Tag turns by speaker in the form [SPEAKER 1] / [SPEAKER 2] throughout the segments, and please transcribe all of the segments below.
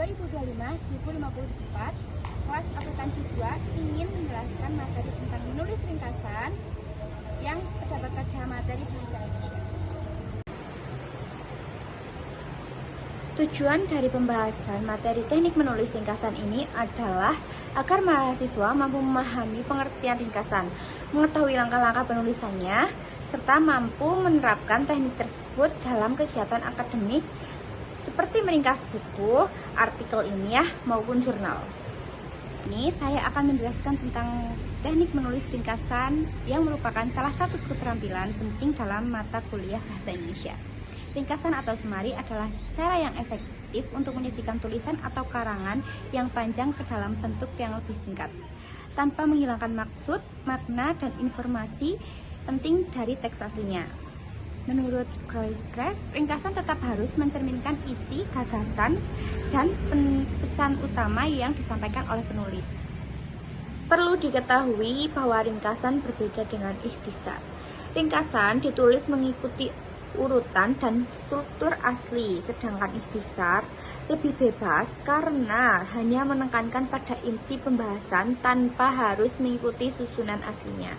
[SPEAKER 1] 2025-1054, kelas akuntansi 2 ingin menjelaskan materi tentang menulis ringkasan yang terdapat pada materi bahasa Indonesia.
[SPEAKER 2] Tujuan dari pembahasan materi teknik menulis ringkasan ini adalah agar mahasiswa mampu memahami pengertian ringkasan, mengetahui langkah-langkah penulisannya, serta mampu menerapkan teknik tersebut dalam kegiatan akademik seperti meringkas buku, artikel ilmiah, maupun jurnal. Ini saya akan menjelaskan tentang teknik menulis ringkasan yang merupakan salah satu keterampilan penting dalam mata kuliah Bahasa Indonesia. Ringkasan atau summary adalah cara yang efektif untuk menyajikan tulisan atau karangan yang panjang ke dalam bentuk yang lebih singkat, tanpa menghilangkan maksud, makna, dan informasi penting dari teks aslinya. Menurut Croixcraft, ringkasan tetap harus mencerminkan isi, gagasan, dan pesan utama yang disampaikan oleh penulis. Perlu diketahui bahwa ringkasan berbeda dengan ikhtisar. Ringkasan ditulis mengikuti urutan dan struktur asli, sedangkan ikhtisar lebih bebas karena hanya menekankan pada inti pembahasan tanpa harus mengikuti susunan aslinya.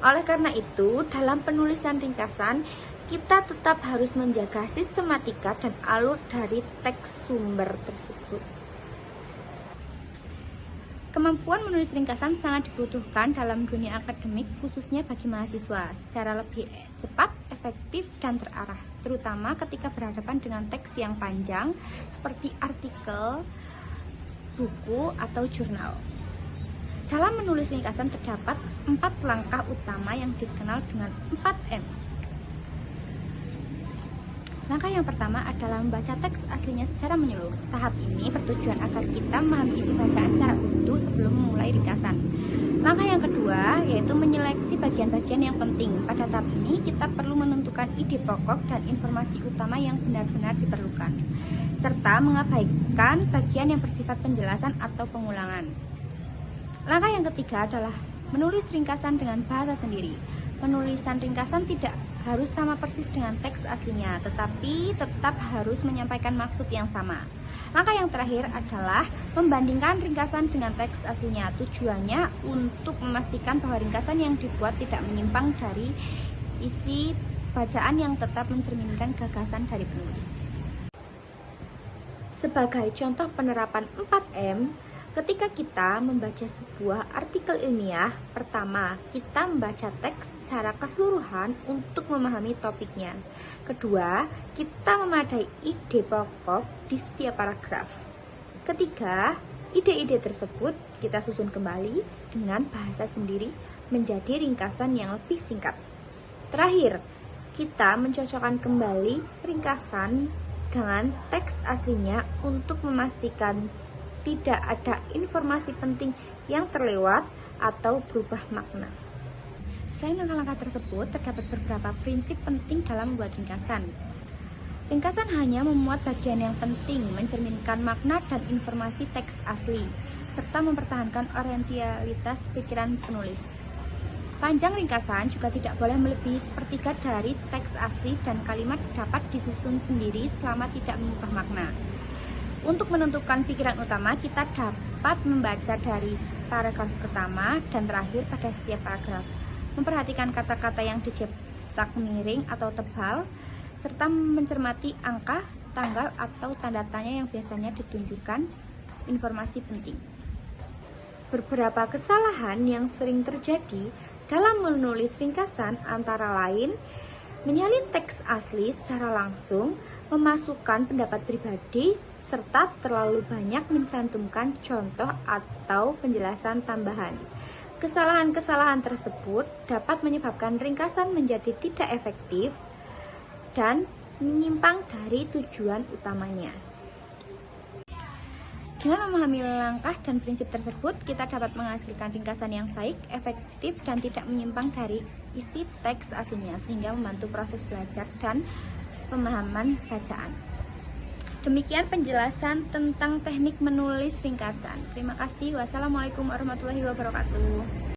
[SPEAKER 2] Oleh karena itu, dalam penulisan ringkasan, kita tetap harus menjaga sistematika dan alur dari teks sumber tersebut. Kemampuan menulis ringkasan sangat dibutuhkan dalam dunia akademik, khususnya bagi mahasiswa, secara lebih cepat, efektif, dan terarah, terutama ketika berhadapan dengan teks yang panjang, seperti artikel, buku, atau jurnal. Dalam menulis ringkasan terdapat 4 langkah utama yang dikenal dengan 4M. Langkah yang pertama adalah membaca teks aslinya secara menyeluruh. Tahap ini bertujuan agar kita memahami isi bacaan secara utuh sebelum memulai ringkasan. Langkah yang kedua yaitu menyeleksi bagian-bagian yang penting. Pada tahap ini kita perlu menentukan ide pokok dan informasi utama yang benar-benar diperlukan, serta mengabaikan bagian yang bersifat penjelasan atau pengulangan. Langkah yang ketiga adalah menulis ringkasan dengan bahasa sendiri. Penulisan ringkasan tidak harus sama persis dengan teks aslinya, tetapi tetap harus menyampaikan maksud yang sama. Langkah yang terakhir adalah membandingkan ringkasan dengan teks aslinya. Tujuannya untuk memastikan bahwa ringkasan yang dibuat tidak menyimpang dari isi bacaan yang tetap mencerminkan gagasan dari penulis. Sebagai contoh penerapan 4M, ketika kita membaca sebuah artikel ilmiah, pertama, kita membaca teks secara keseluruhan untuk memahami topiknya. Kedua, kita memadai ide pokok di setiap paragraf. Ketiga, ide-ide tersebut kita susun kembali dengan bahasa sendiri menjadi ringkasan yang lebih singkat. Terakhir, kita mencocokkan kembali ringkasan dengan teks aslinya untuk memastikan tidak ada informasi penting yang terlewat atau berubah makna. Selain langkah-langkah tersebut, terdapat beberapa prinsip penting dalam membuat ringkasan. Ringkasan hanya memuat bagian yang penting, mencerminkan makna dan informasi teks asli, serta mempertahankan orientalitas pikiran penulis. Panjang ringkasan juga tidak boleh melebihi sepertiga dari teks asli dan kalimat dapat disusun sendiri selama tidak mengubah makna. Untuk menentukan pikiran utama, kita dapat membaca dari paragraf pertama dan terakhir pada setiap paragraf. Memperhatikan kata-kata yang dicetak miring atau tebal, serta mencermati angka, tanggal, atau tanda tanya yang biasanya ditunjukkan informasi penting. Beberapa kesalahan yang sering terjadi dalam menulis ringkasan antara lain menyalin teks asli secara langsung, memasukkan pendapat pribadi, serta terlalu banyak mencantumkan contoh atau penjelasan tambahan. Kesalahan-kesalahan tersebut dapat menyebabkan ringkasan menjadi tidak efektif dan menyimpang dari tujuan utamanya. Dengan memahami langkah dan prinsip tersebut, kita dapat menghasilkan ringkasan yang baik, efektif, dan tidak menyimpang dari isi teks aslinya, sehingga membantu proses belajar dan pemahaman bacaan. Demikian penjelasan tentang teknik menulis ringkasan. Terima kasih. Wassalamualaikum warahmatullahi wabarakatuh.